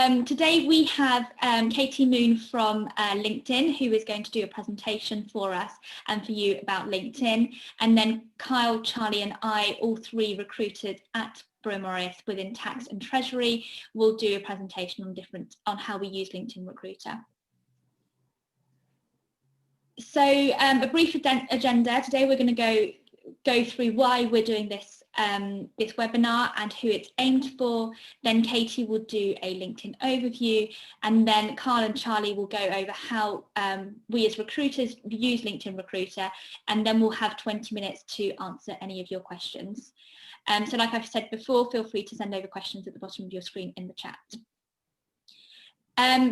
Today we have Katie Moon from LinkedIn, who is going to do a presentation for us and for you about LinkedIn. And then Kyle, Charlie and I, all three recruited at Morris within tax and treasury, will do a presentation on how we use LinkedIn Recruiter. So a brief agenda. Today we're going to go through why we're doing this this webinar and who it's aimed for. Then Katie will do a LinkedIn overview, and then Carl and Charlie will go over how we as recruiters use LinkedIn Recruiter, and then we'll have 20 minutes to answer any of your questions. So like I've said before, feel free to send over questions at the bottom of your screen in the chat.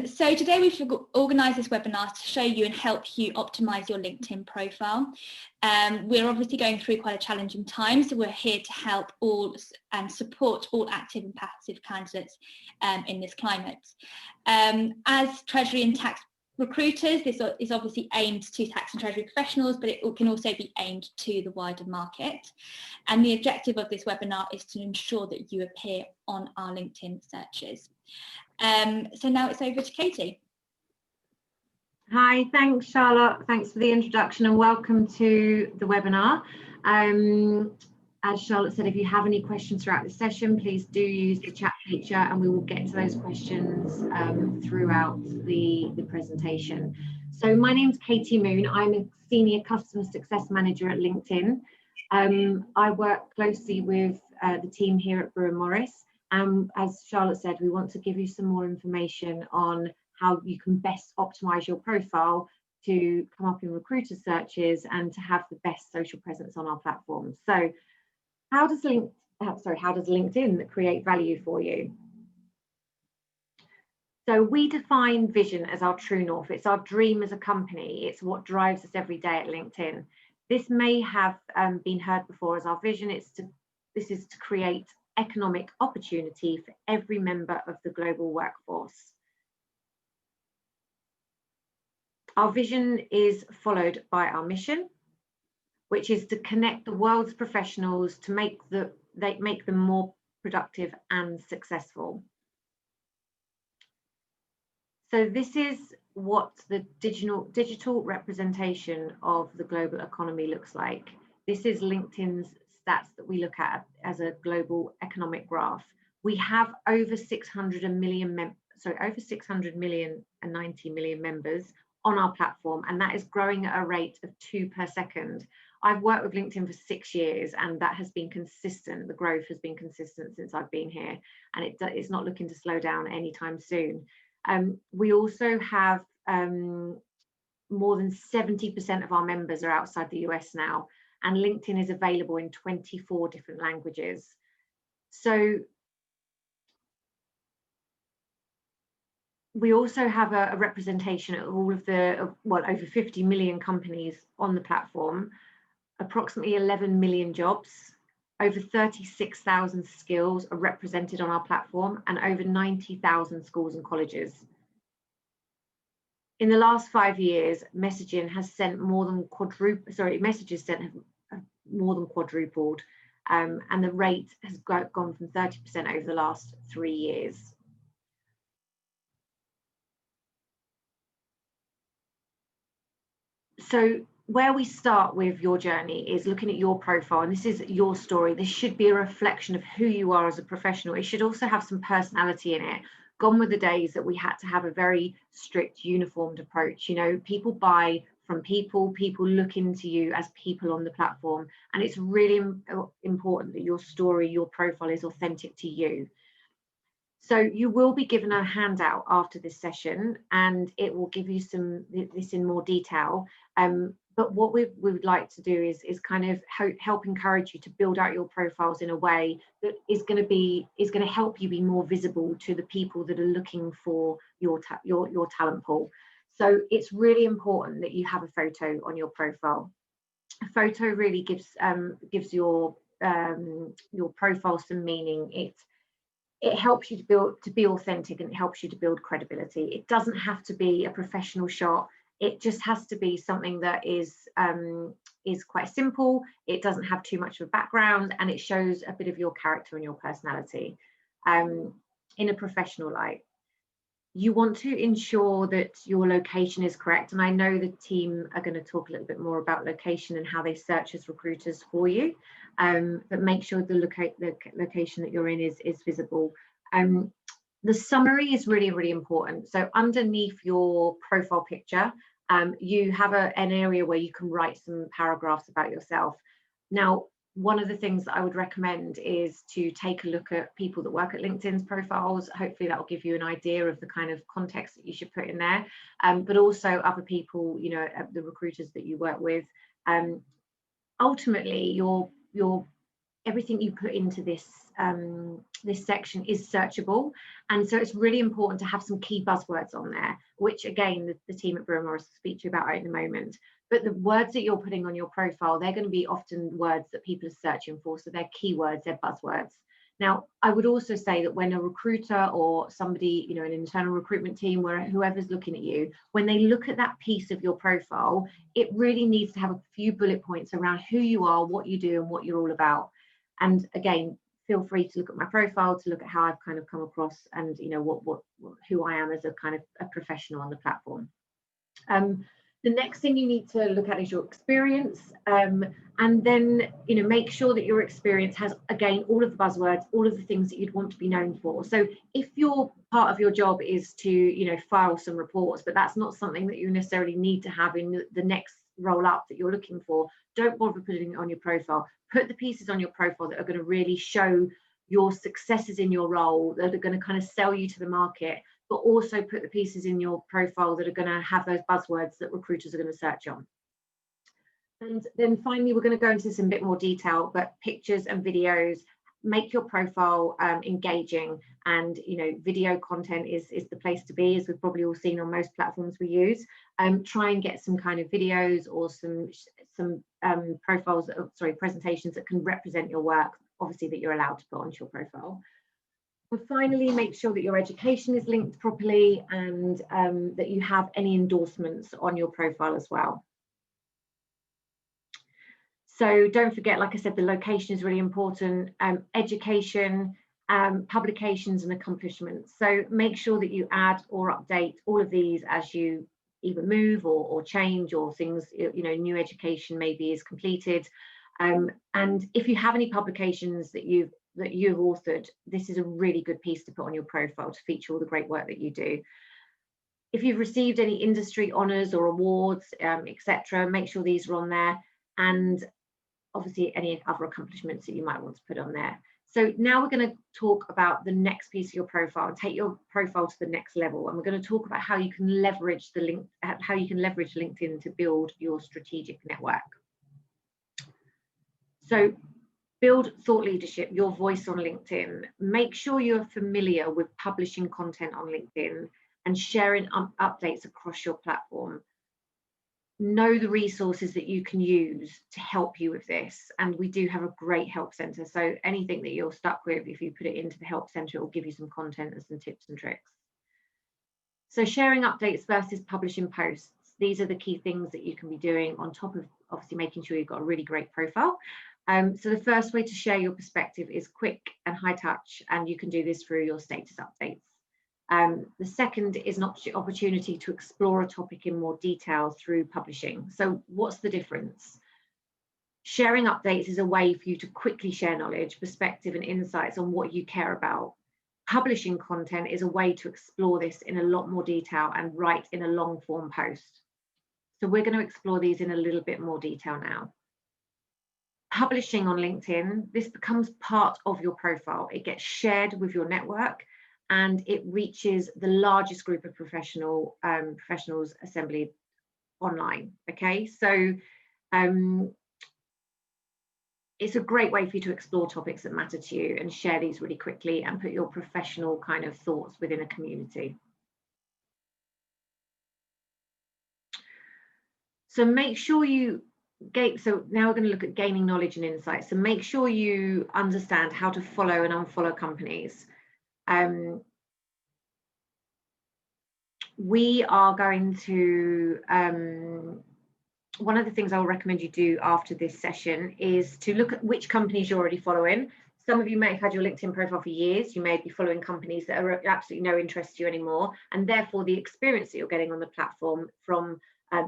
So today we've organised this webinar to show you and help you optimise your LinkedIn profile. We're obviously going through quite a challenging time, so we're here to help all and support all active and passive candidates in this climate. As Treasury and Tax recruiters, this is obviously aimed to tax and treasury professionals, but it can also be aimed to the wider market. And the objective of this webinar is to ensure that you appear on our LinkedIn searches. So now it's over to Katie. Hi, thanks Charlotte. Thanks for the introduction and welcome to the webinar. As Charlotte said, if you have any questions throughout the session, please do use the chat feature and we will get to those questions throughout the presentation. So my name's Katie Moon. I'm a Senior Customer Success Manager at LinkedIn. I work closely with the team here at Morris. As Charlotte said, we want to give you some more information on how you can best optimize your profile to come up in recruiter searches and to have the best social presence on our platform. So how does LinkedIn create value for you? So we define vision as our true north. It's our dream as a company. It's what drives us every day at LinkedIn. This may have been heard before as our vision. This is to create economic opportunity for every member of the global workforce. Our vision is followed by our mission, which is to connect the world's professionals to make them more productive and successful. So this is what the digital representation of the global economy looks like. This is LinkedIn's stats that we look at as a global economic graph. We have over 600 million and 90 million members on our platform, and that is growing at a rate of 2 per second. I've worked with LinkedIn for 6 years and that has been consistent. The growth has been consistent since I've been here, and it's not looking to slow down anytime soon. We also have more than 70% of our members are outside the US now, and LinkedIn is available in 24 different languages. So we also have a representation of all of over 50 million companies on the platform, approximately 11 million jobs, over 36,000 skills are represented on our platform, and over 90,000 schools and colleges. In the last 5 years, messaging has sent more than messages sent have more than quadrupled, and the rate has gone from 30% over the last 3 years. So where we start with your journey is looking at your profile, and this is your story. This should be a reflection of who you are as a professional. It should also have some personality in it. Gone were the days that we had to have a very strict uniformed approach. You know, people buy from people look into you as people on the platform, and it's really important that your story, your profile is authentic to you. So you will be given a handout after this session, and it will give you this in more detail. But what we would like to do is kind of help encourage you to build out your profiles in a way that is going to help you be more visible to the people that are looking for your talent pool. So it's really important that you have a photo on your profile. A photo really gives your profile some meaning. It helps you to be authentic, and it helps you to build credibility. It doesn't have to be a professional shot. It just has to be something that is quite simple. It doesn't have too much of a background, and it shows a bit of your character and your personality in a professional light. You want to ensure that your location is correct. And I know the team are going to talk a little bit more about location and how they search as recruiters for you. But make sure the location that you're in is visible. The summary is really, really important. So underneath your profile picture, you have an area where you can write some paragraphs about yourself. Now, one of the things that I would recommend is to take a look at people that work at LinkedIn's profiles. Hopefully that will give you an idea of the kind of context that you should put in there, but also other people, you know, the recruiters that you work with. Ultimately, your everything you put into this this section is searchable, and so it's really important to have some key buzzwords on there, which again the team at Brewer Morris will speak to you about in a moment. But the words that you're putting on your profile, they're going to be often words that people are searching for, so they're keywords, they're buzzwords. Now, I would also say that when a recruiter or somebody, you know, an internal recruitment team, where whoever's looking at you, when they look at that piece of your profile, it really needs to have a few bullet points around who you are, what you do, and what you're all about. And again, feel free to look at my profile, to look at how I've kind of come across, and you know who I am as a kind of a professional on the platform. The next thing you need to look at is your experience, and then you know make sure that your experience has again all of the buzzwords, all of the things that you'd want to be known for. So if your part of your job is to you know file some reports, but that's not something that you necessarily need to have in the next roll up that you're looking for, don't bother putting it on your profile. Put the pieces on your profile that are going to really show your successes in your role, that are going to kind of sell you to the market, but also put the pieces in your profile that are going to have those buzzwords that recruiters are going to search on. And then finally, we're going to go into this in a bit more detail, but pictures and videos, make your profile engaging, and you know video content is the place to be, as we've probably all seen on most platforms we use. Try and get some kind of videos or some profiles, presentations that can represent your work, obviously, that you're allowed to put onto your profile. And finally, make sure that your education is linked properly, and that you have any endorsements on your profile as well. So don't forget, like I said, the location is really important. Education, publications and accomplishments. So make sure that you add or update all of these as you either move or change, or things, you know, new education maybe is completed. And if you have any publications that you've authored, this is a really good piece to put on your profile to feature all the great work that you do. If you've received any industry honours or awards, etc., make sure these are on there, and obviously any other accomplishments that you might want to put on there. So now we're going to talk about the next piece of your profile and take your profile to the next level, and we're going to talk about how you can leverage LinkedIn to build your strategic network. So build thought leadership, your voice on LinkedIn. Make sure you're familiar with publishing content on LinkedIn and sharing updates across your platform. Know the resources that you can use to help you with this, and we do have a great help center, so anything that you're stuck with, if you put it into the help center, it will give you some content and some tips and tricks. So sharing updates versus publishing posts, these are the key things that you can be doing on top of obviously making sure you've got a really great profile. So the first way to share your perspective is quick and high touch, and you can do this through your status updates. The second is an opportunity to explore a topic in more detail through publishing. So what's the difference? Sharing updates is a way for you to quickly share knowledge, perspective and insights on what you care about. Publishing content is a way to explore this in a lot more detail and write in a long form post. So we're going to explore these in a little bit more detail now. Publishing on LinkedIn, this becomes part of your profile. It gets shared with your network, and it reaches the largest group of professionals assembled online. Okay, so it's a great way for you to explore topics that matter to you and share these really quickly and put your professional kind of thoughts within a community. So make sure you so now we're going to look at gaining knowledge and insights. So make sure you understand how to follow and unfollow companies. We are going to, one of the things I'll recommend you do after this session is to look at which companies you're already following. Some of you may have had your LinkedIn profile for years. You may be following companies that are absolutely no interest to you anymore, and therefore the experience that you're getting on the platform from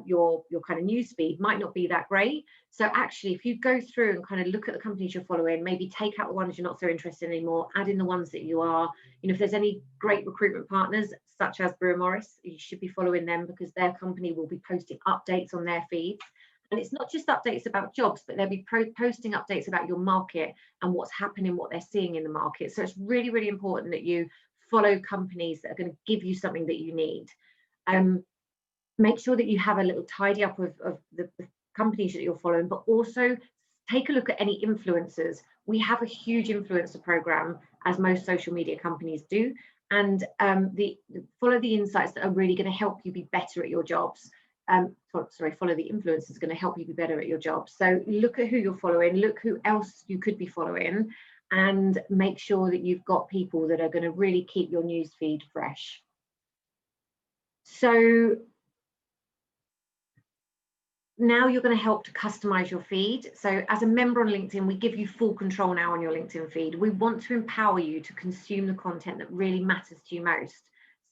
your kind of newsfeed might not be that great. So actually, if you go through and kind of look at the companies you're following, maybe take out the ones you're not so interested in anymore, add in the ones that you are. You know, if there's any great recruitment partners such as Brewer Morris, you should be following them, because their company will be posting updates on their feeds. And it's not just updates about jobs, but they'll be posting updates about your market and what's happening, what they're seeing in the market. So it's really, really important that you follow companies that are going to give you something that you need. Make sure that you have a little tidy up of the companies that you're following, but also take a look at any influencers. We have a huge influencer program, as most social media companies do, and follow the insights that are really going to help you be better at your jobs. Follow the influencers going to help you be better at your job. So look at who you're following, look who else you could be following, and make sure that you've got people that are going to really keep your newsfeed fresh. So now you're going to help to customize your feed. So as a member on LinkedIn, we give you full control now on your LinkedIn feed. We want to empower you to consume the content that really matters to you most.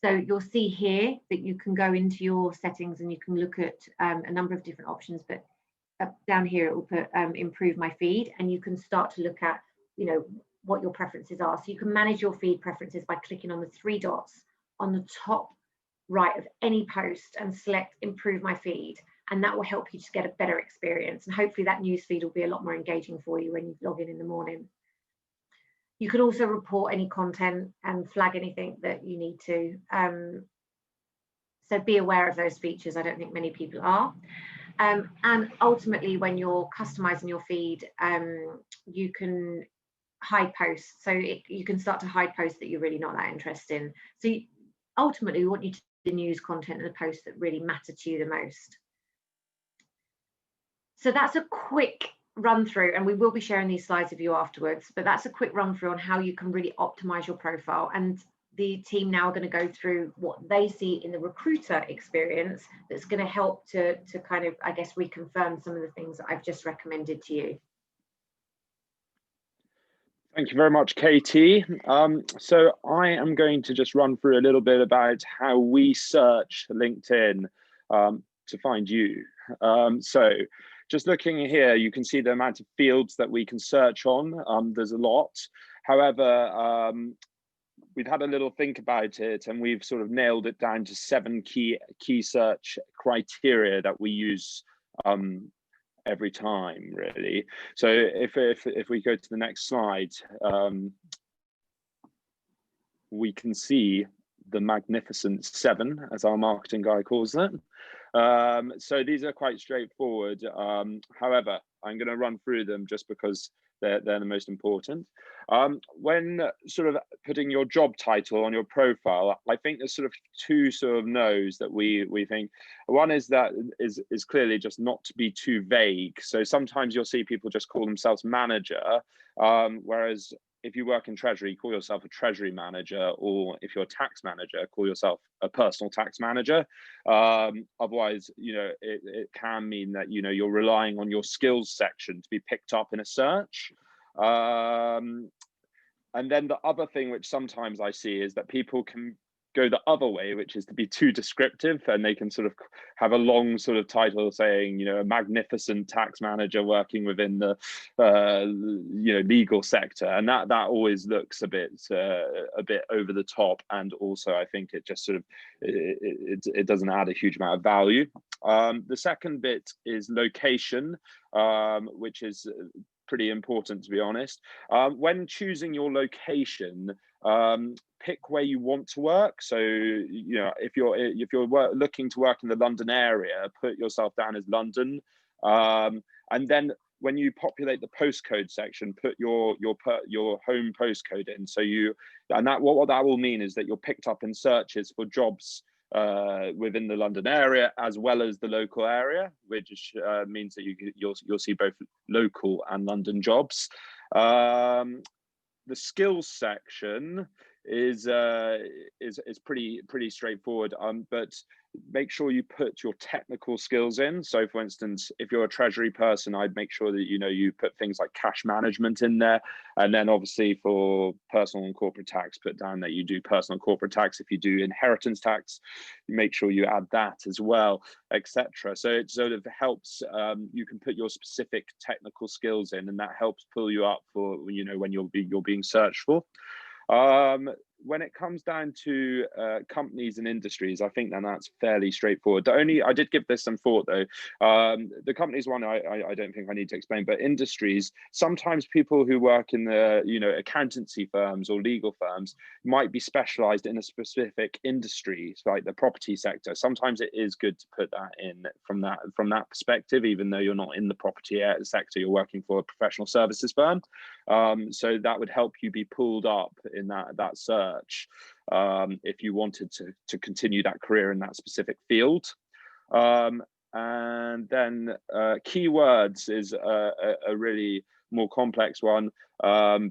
So you'll see here that you can go into your settings and you can look at a number of different options, but down here it will put improve my feed, and you can start to look at, you know, what your preferences are. So you can manage your feed preferences by clicking on the 3 dots on the top right of any post and select improve my feed, and that will help you to get a better experience, and hopefully that news feed will be a lot more engaging for you when you log in the morning. You can also report any content and flag anything that you need to. So be aware of those features. I don't think many people are. And ultimately, when you're customizing your feed, you can hide posts. So you can start to hide posts that you're really not that interested in. So ultimately, we want you to news content and the posts that really matter to you the most. So that's a quick run through, and we will be sharing these slides with you afterwards, but that's a quick run through on how you can really optimize your profile. And the team now are going to go through what they see in the recruiter experience that's going to help to kind of, I guess, reconfirm some of the things that I've just recommended to you. Thank you very much, Katie. So I am going to just run through a little bit about how we search LinkedIn to find you. So just looking here, you can see the amount of fields that we can search on. There's a lot. However, we've had a little think about it, and we've sort of nailed it down to 7 key search criteria that we use every time, really. So if we go to the next slide, we can see the magnificent 7, as our marketing guy calls it. So these are quite straightforward. However, I'm going to run through them just because they're the most important. When sort of putting your job title on your profile, I think there's sort of 2 sort of no's that we think. One is that is clearly just not to be too vague. So sometimes you'll see people just call themselves manager, whereas if you work in Treasury, call yourself a Treasury manager, or if you're a tax manager, call yourself a personal tax manager. Otherwise, you know, it can mean that, you know, you're relying on your skills section to be picked up in a search. And then the other thing which sometimes I see is that people can go the other way, which is to be too descriptive, and they can sort of have a long sort of title saying, you know, a magnificent tax manager working within the you know, legal sector, and that always looks a bit over the top, and also I think it just sort of it doesn't add a huge amount of value. The second bit is location, which is pretty important, to be honest. When choosing your location, pick where you want to work. So, you know, if you're looking to work in the London area, put yourself down as London, and then when you populate the postcode section, put your home postcode in. So what that will mean is that you're picked up in searches for jobs within the London area as well as the local area, which means that you'll see both local and London jobs. The skills section is pretty straightforward. But make sure you put your technical skills in. So for instance, if you're a treasury person, I'd make sure that you put things like cash management in there. And then obviously for personal and corporate tax, put down that you do personal and corporate tax. If you do inheritance tax, make sure you add that as well, etc. So it sort of helps, you can put your specific technical skills in, and that helps pull you up for when you're being searched for. When it comes down to companies and industries, I think that's fairly straightforward. I did give this some thought though. The companies one, I don't think I need to explain, but industries, sometimes people who work in the accountancy firms or legal firms might be specialized in a specific industry, like the property sector. Sometimes it is good to put that in from that perspective, even though you're not in the property sector, you're working for a professional services firm. So that would help you be pulled up in that search if you wanted to continue that career in that specific field. And then keywords is a really more complex one,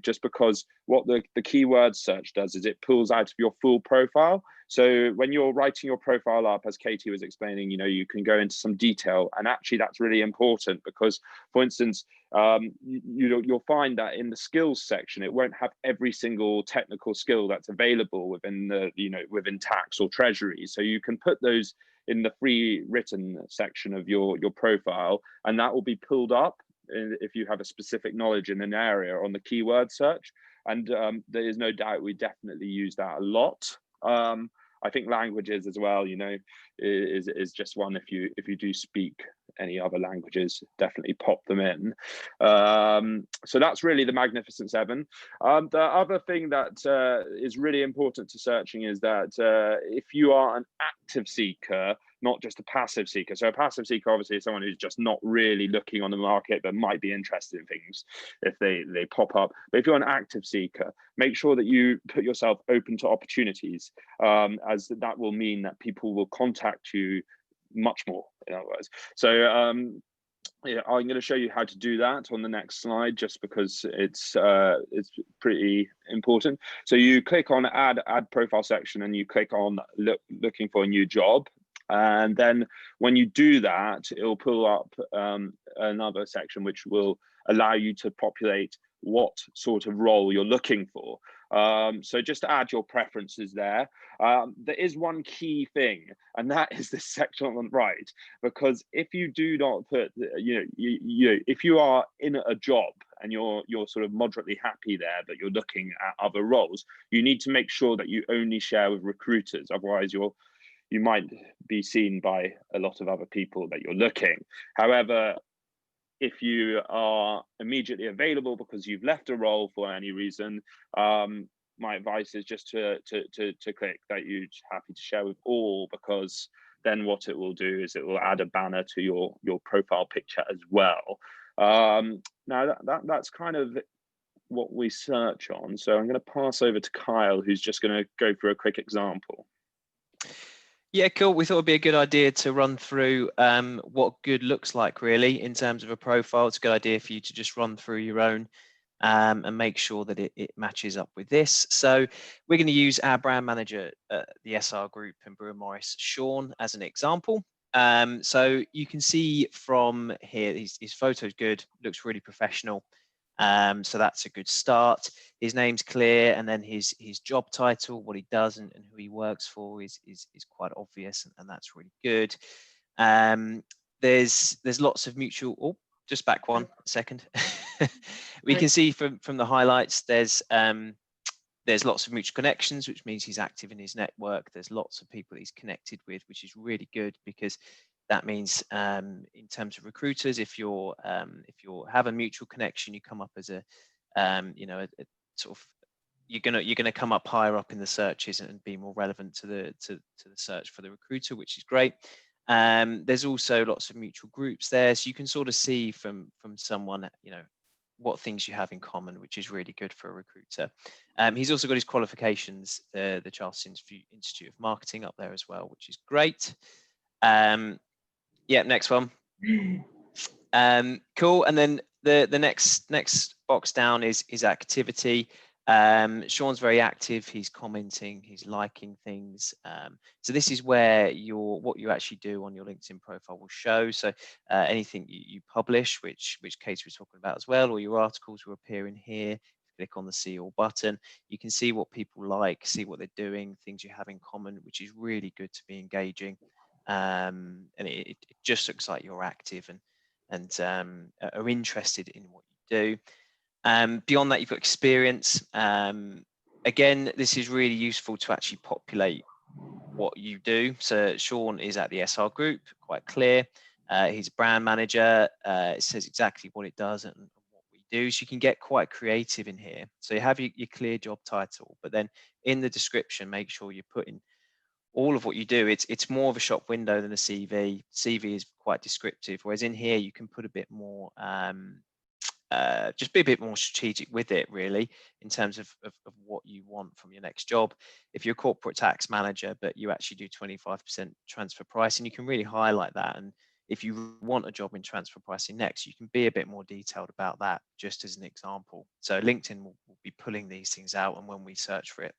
just because what the keyword search does is it pulls out of your full profile. So when you're writing your profile up, as Katie was explaining, you can go into some detail, and actually that's really important because, for instance, you'll find that in the skills section, it won't have every single technical skill that's available within within tax or treasury. So you can put those in the free written section of your profile, and that will be pulled up if you have a specific knowledge in an area on the keyword search. And there is no doubt we definitely use that a lot. I think languages as well, is just one. If you do speak any other languages, definitely pop them in. So that's really the Magnificent Seven. The other thing that is really important to searching is that if you are an active seeker, not just a passive seeker. So a passive seeker obviously is someone who's just not really looking on the market, but might be interested in things if they pop up. But if you're an active seeker, make sure that you put yourself open to opportunities, as that will mean that people will contact you much more, in other words. So yeah, I'm going to show you how to do that on the next slide, just because it's pretty important. So you click on add profile section, and you click on looking for a new job. And then when you do that, it'll pull up another section which will allow you to populate what sort of role you're looking for. So just add your preferences there. There is one key thing, and that is this section on the right, because if you do not put, if you are in a job and you're sort of moderately happy there, but you're looking at other roles, you need to make sure that you only share with recruiters. Otherwise, you might be seen by a lot of other people that you're looking. However, if you are immediately available because you've left a role for any reason, my advice is just to click that you're happy to share with all, because then what it will do is it will add a banner to your profile picture as well. Now that's kind of what we search on. So I'm going to pass over to Kyle, who's just going to go through a quick example. Yeah, cool. We thought it'd be a good idea to run through what good looks like, really, in terms of a profile. It's a good idea for you to just run through your own and make sure that it matches up with this. So we're going to use our brand manager at the SR Group in Brewer Morris, Sean, as an example. So you can see from here, his photo's good, looks really professional. So that's a good start. His name's clear, and then his job title, what he does and who he works for is quite obvious, and that's really good. There's lots of mutual. Oh, just back one second. We can see from the highlights there's lots of mutual connections, which means he's active in his network. There's lots of people he's connected with, which is really good, because that means in terms of recruiters, if you have a mutual connection, you come up as a sort of, you're gonna come up higher up in the searches and be more relevant to the search for the recruiter, which is great. There's also lots of mutual groups there, so you can sort of see from someone what things you have in common, which is really good for a recruiter. He's also got his qualifications, the Charles Institute of Marketing up there as well, which is great. Yeah, next one. Cool. And then the next box down is activity. Sean's very active, he's commenting, he's liking things. So this is where what you actually do on your LinkedIn profile will show. So anything you publish, which Katie was talking about as well, or your articles will appear in here. Click on the see all button. You can see what people like, see what they're doing, things you have in common, which is really good to be engaging. And it just looks like you're active and are interested in what you do. Beyond that, you've got experience. Again, this is really useful to actually populate what you do. So Sean is at the SR Group, quite clear. He's a brand manager. It says exactly what it does and what we do. So you can get quite creative in here. So you have your clear job title, but then in the description, make sure you put in all of what you do. It's more of a shop window than a CV. CV is quite descriptive, whereas in here you can put a bit more, just be a bit more strategic with it, really, in terms of what you want from your next job. If you're a corporate tax manager, but you actually do 25% transfer pricing, you can really highlight that. And if you want a job in transfer pricing next, you can be a bit more detailed about that, just as an example. So LinkedIn will be pulling these things out, and when we search for it,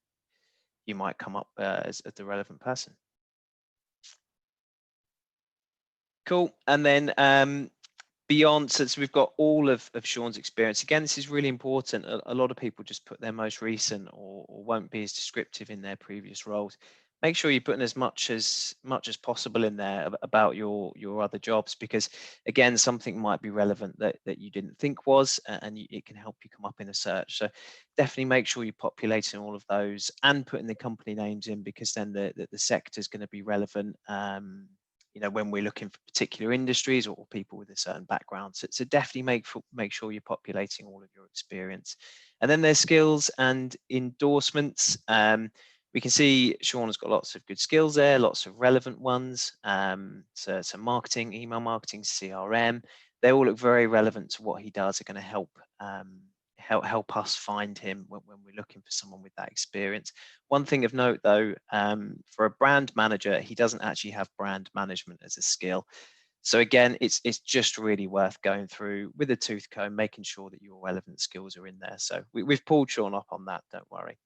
you might come up as the relevant person. Cool. And then beyond, so we've got all of Sean's experience. Again, this is really important. A lot of people just put their most recent or won't be as descriptive in their previous roles. Make sure you're putting as much as possible in there about your other jobs, because again, something might be relevant that you didn't think was, and it can help you come up in a search. So definitely make sure you're populating all of those and putting the company names in, because then the sector is going to be relevant. You know, when we're looking for particular industries or people with a certain background. So definitely make sure you're populating all of your experience. And then there's skills and endorsements. We can see Sean has got lots of good skills there, lots of relevant ones. So marketing, email marketing, CRM, they all look very relevant to what he does. Are going to help us find him when we're looking for someone with that experience. One thing of note though, for a brand manager, he doesn't actually have brand management as a skill. So again, it's just really worth going through with a tooth comb, making sure that your relevant skills are in there. So we've pulled Sean up on that, don't worry.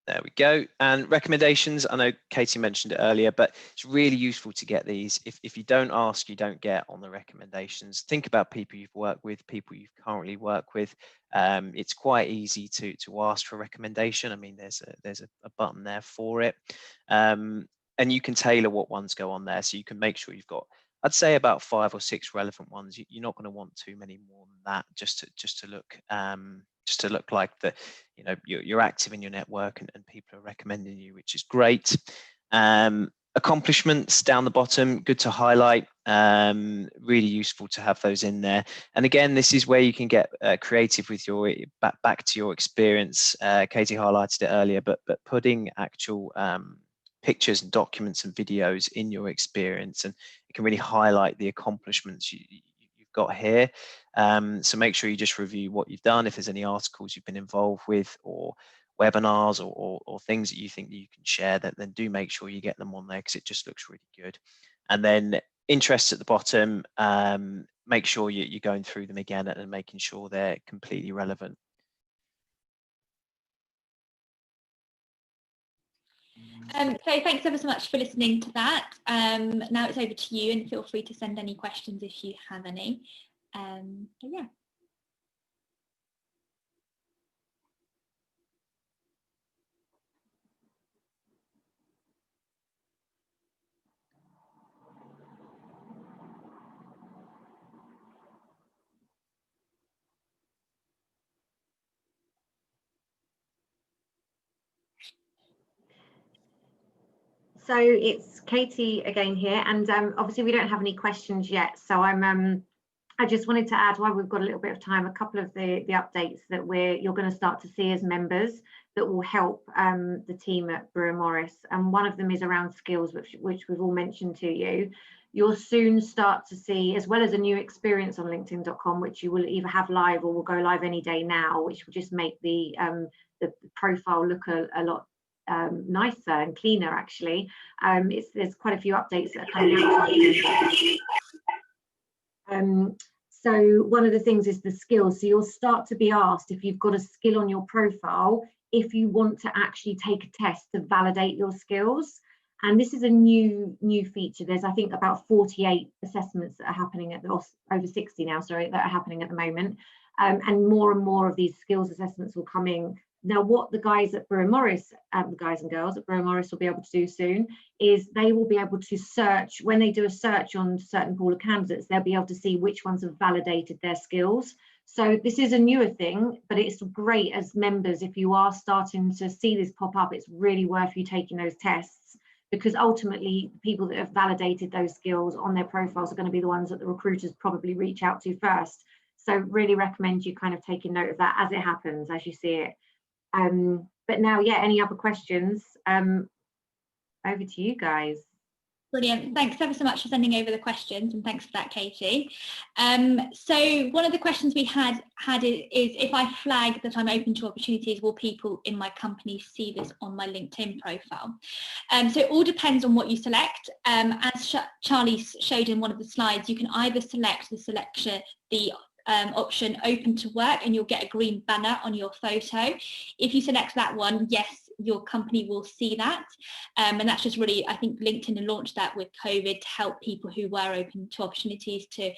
There we go. And recommendations, I know Katie mentioned it earlier, but it's really useful to get these. If you don't ask, you don't get on the recommendations. Think about people you've worked with, people you've currently worked with. It's quite easy to ask for a recommendation. I mean, there's a button there for it. And you can tailor what ones go on there. So you can make sure you've got, I'd say, about 5 or 6 relevant ones. You're not going to want too many more than that, just to look like that, you know, you're active in your network and people are recommending you, which is great. Accomplishments down the bottom, good to highlight. Really useful to have those in there. And again, this is where you can get creative with your back to your experience. Katie highlighted it earlier, but putting actual pictures and documents and videos in your experience, and it can really highlight the accomplishments you've got here. So make sure you just review what you've done. If there's any articles you've been involved with, or webinars, or things that you think that you can share, then do make sure you get them on there, because it just looks really good. And then interests at the bottom, make sure you're going through them again and making sure they're completely relevant. So thanks ever so much for listening to that. Now it's over to you, and feel free to send any questions if you have any. But yeah. So it's Katie again here, and obviously we don't have any questions yet. So I just wanted to add, while we've got a little bit of time, a couple of the updates that you're going to start to see as members that will help the team at Brewer Morris. And one of them is around skills, which we've all mentioned to you. You'll soon start to see, as well as a new experience on LinkedIn.com, which you will either have live or will go live any day now, which will just make the profile look a lot nicer and cleaner, actually. There's quite a few updates that are coming out. So one of the things is the skills. So you'll start to be asked if you've got a skill on your profile, if you want to actually take a test to validate your skills. And this is a new feature. There's, I think, about 48 assessments that are happening at the, over 60 now, sorry, that are happening at the moment. And more of these skills assessments will come in. Now, what the guys at Brewer Morris, the guys and girls at Brewer Morris will be able to do soon is they will be able to search, when they do a search on certain pool of candidates, they'll be able to see which ones have validated their skills. So this is a newer thing, but it's great as members. If you are starting to see this pop up, it's really worth you taking those tests, because ultimately people that have validated those skills on their profiles are going to be the ones that the recruiters probably reach out to first. So really recommend you kind of taking note of that as it happens, as you see it. But now, yeah, any other questions? Over to you guys. Brilliant. Thanks ever so much for sending over the questions, and thanks for that, Katie. So one of the questions we had is if I flag that I'm open to opportunities, will people in my company see this on my LinkedIn profile? So it all depends on what you select. As Charlie showed in one of the slides, you can either select the option open to work, and you'll get a green banner on your photo. If you select that one, yes, your company will see that. And that's just really, I think LinkedIn launched that with COVID to help people who were open to opportunities to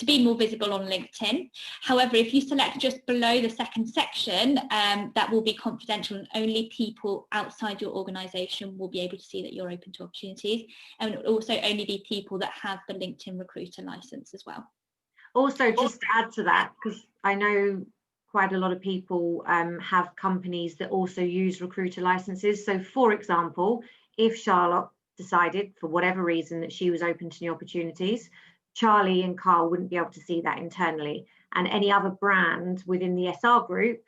be more visible on LinkedIn. However, if you select just below the second section, that will be confidential, and only people outside your organisation will be able to see that you're open to opportunities. And it will also only be people that have the LinkedIn recruiter license as well. Also, just to add to that, because I know quite a lot of people have companies that also use recruiter licenses. So for example, if Charlotte decided for whatever reason that she was open to new opportunities, Charlie and Carl wouldn't be able to see that internally. And any other brand within the SR group,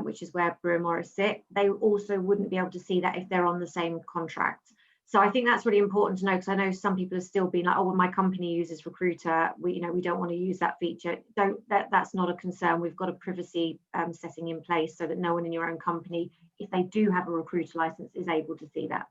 which is where Brewer Morris sit, they also wouldn't be able to see that if they're on the same contract. So I think that's really important to know, because I know some people have still been like, oh, well, my company uses recruiter, we don't want to use that feature. That's not a concern. We've got a privacy setting in place so that no one in your own company, if they do have a recruiter license, is able to see that.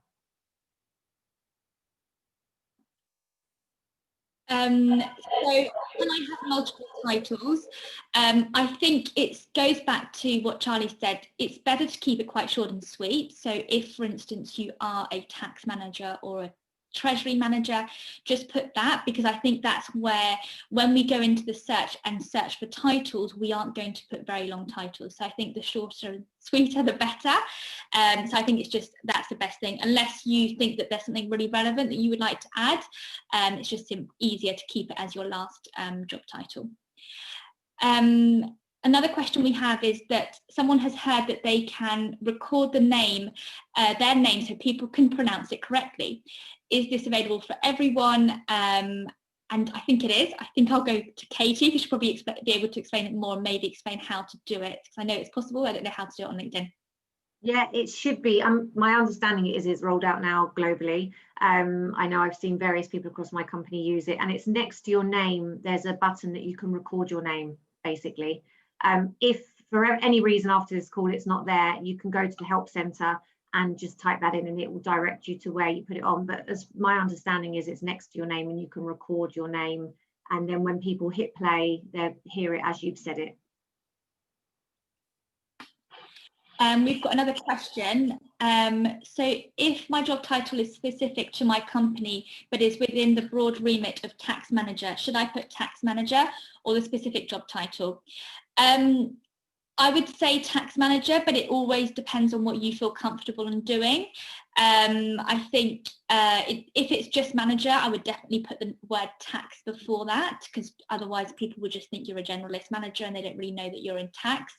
So when I have multiple titles, I think it goes back to what Charlie said. It's better to keep it quite short and sweet. So if, for instance, you are a tax manager or a treasury manager, just put that, because I think that's where, when we go into the search and search for titles, we aren't going to put very long titles. So I think the shorter and sweeter the better. So I think that's the best thing, unless you think that there's something really relevant that you would like to add. It's just easier to keep it as your last job title. Another question we have is that someone has heard that they can record the name, their name, so people can pronounce it correctly. Is this available for everyone? And I think it is. I think I'll go to Katie, who should probably be able to explain it more and maybe explain how to do it, because I know it's possible. I don't know how to do it on LinkedIn. Yeah, it should be. My understanding is it's rolled out now globally. I know I've seen various people across my company use it, and it's next to your name. There's a button that you can record your name, basically. If for any reason after this call it's not there, you can go to the help centre and just type that in, and it will direct you to where you put it on. But as my understanding is, it's next to your name and you can record your name, and then when people hit play, they hear it as you've said it. We've got another question. So if my job title is specific to my company but is within the broad remit of tax manager, should I put tax manager or the specific job title? I would say tax manager, but it always depends on what you feel comfortable in doing. I think if it's just manager, I would definitely put the word tax before that, because otherwise people would just think you're a generalist manager and they don't really know that you're in tax.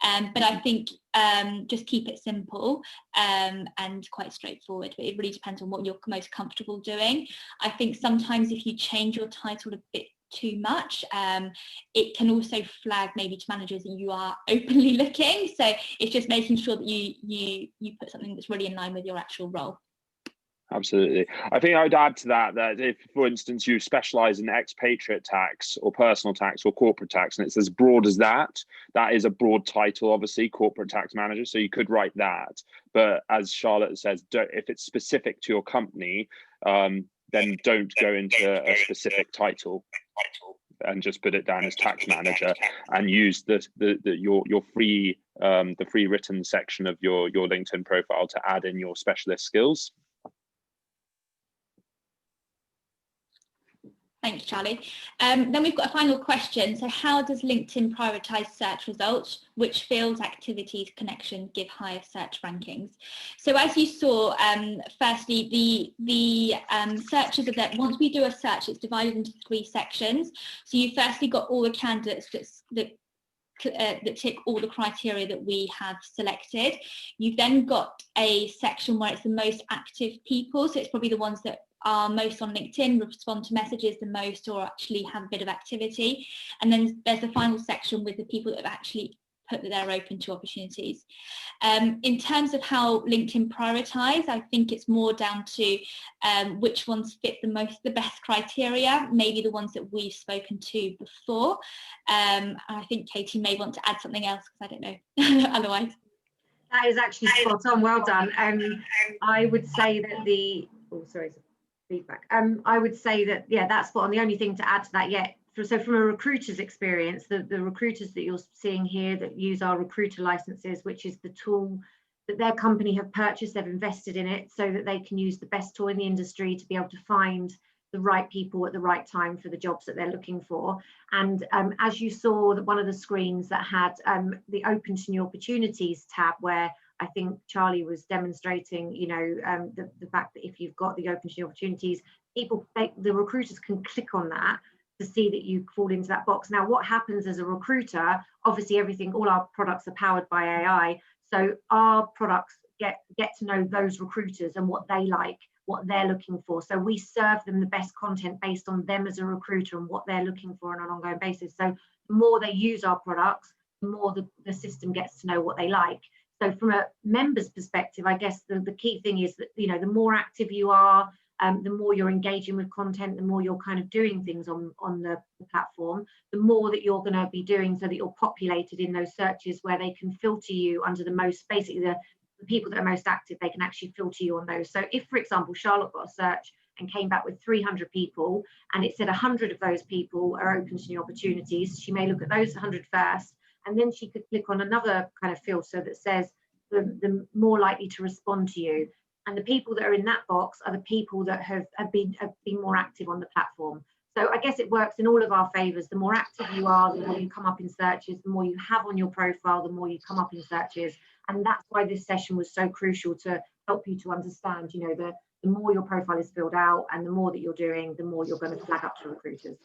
But I think just keep it simple and quite straightforward, but it really depends on what you're most comfortable doing. I think sometimes if you change your title a bit too much, it can also flag maybe to managers that you are openly looking. So it's just making sure that you put something that's really in line with your actual role. Absolutely. I think I would add to that if, for instance, you specialize in expatriate tax or personal tax or corporate tax, and it's as broad as that, that is a broad title, obviously, corporate tax manager. So you could write that. But as Charlotte says, if it's specific to your company, then don't go into a specific title. and just put it down as tax manager, and use your free the free written section of your LinkedIn profile to add in your specialist skills. Thank you, Charlie. Then we've got a final question. So how does LinkedIn prioritize search results? Which fields, activities, connections give higher search rankings? So as you saw, firstly, the searches are that once we do a search, it's divided into 3 sections. So you firstly got all the candidates that tick all the criteria that we have selected. You've then got a section where it's the most active people. So it's probably the ones that are most on LinkedIn, respond to messages the most, or actually have a bit of activity. And then there's the final section with the people that have actually put that they're open to opportunities. In terms of how LinkedIn prioritize, I think it's more down to which ones fit the best criteria, maybe the ones that we've spoken to before. And I think Katie may want to add something else, because I don't know otherwise. That is actually spot on, well done. I would say that feedback. I would say that, yeah, that's spot on. The only thing to add to that yet, so from a recruiter's experience, the recruiters that you're seeing here that use our recruiter licenses, which is the tool that their company have purchased, they've invested in it so that they can use the best tool in the industry to be able to find the right people at the right time for the jobs that they're looking for. And as you saw, that one of the screens that had the Open to New Opportunities tab, where I think Charlie was demonstrating, you know, the fact that if you've got the Open to New Opportunities, the recruiters can click on that to see that you fall into that box. Now, what happens as a recruiter, obviously all our products are powered by AI. So our products get to know those recruiters and what they like, what they're looking for. So we serve them the best content based on them as a recruiter and what they're looking for on an ongoing basis. So the more they use our products, the more the system gets to know what they like. So from a member's perspective, I guess the key thing is that, you know, the more active you are, the more you're engaging with content, the more you're kind of doing things on the platform, the more that you're going to be doing, so that you're populated in those searches where they can filter you under the most, basically the people that are most active, they can actually filter you on those. So if, for example, Charlotte got a search and came back with 300 people, and it said 100 of those people are open to new opportunities, she may look at those 100 first, and then she could click on another kind of filter that says the more likely to respond to you. And the people that are in that box are the people that have been more active on the platform. So I guess it works in all of our favors. The more active you are, the more you come up in searches, the more you have on your profile, the more you come up in searches. And that's why this session was so crucial, to help you to understand, you know, the more your profile is filled out and the more that you're doing, the more you're going to flag up to recruiters.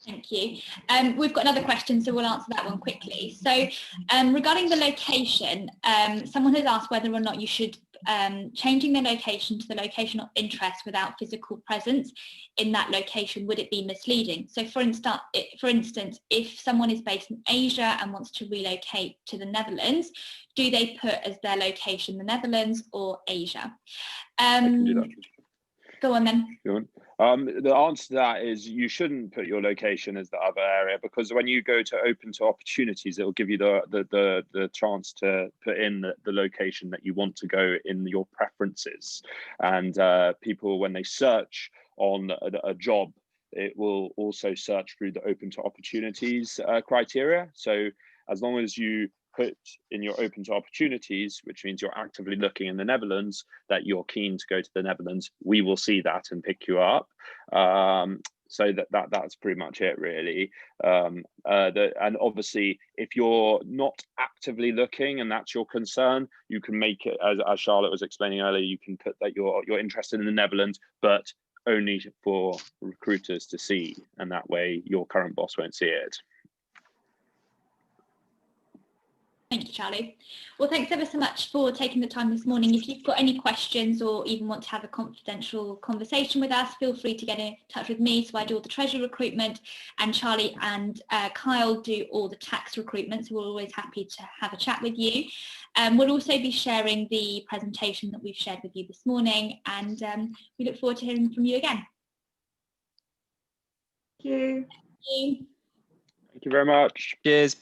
Thank you. We've got another question, so we'll answer that one quickly. So regarding the location, someone has asked whether or not you should changing the location to the location of interest without physical presence in that location, would it be misleading? So for instance, if someone is based in Asia and wants to relocate to the Netherlands, do they put as their location the Netherlands or Asia? I can do that. Go on then. Go on. The answer to that is you shouldn't put your location as the other area, because when you go to open to opportunities, it will give you the chance to put in the location that you want to go in your preferences. And people, when they search on a job, it will also search through the open to opportunities criteria. So as long as you put in your open to opportunities, which means you're actively looking in the Netherlands, that you're keen to go to the Netherlands, we will see that and pick you up. So that's pretty much it, really. And obviously, if you're not actively looking and that's your concern, you can make it, as Charlotte was explaining earlier, you can put that you're interested in the Netherlands, but only for recruiters to see, and that way your current boss won't see it. Thank you, Charlie. Well, thanks ever so much for taking the time this morning. If you've got any questions or even want to have a confidential conversation with us, feel free to get in touch with me. So I do all the treasury recruitment, and Charlie and Kyle do all the tax recruitment. So we're always happy to have a chat with you. We'll also be sharing the presentation that we've shared with you this morning, and we look forward to hearing from you again. Thank you. Thank you. Thank you very much. Cheers.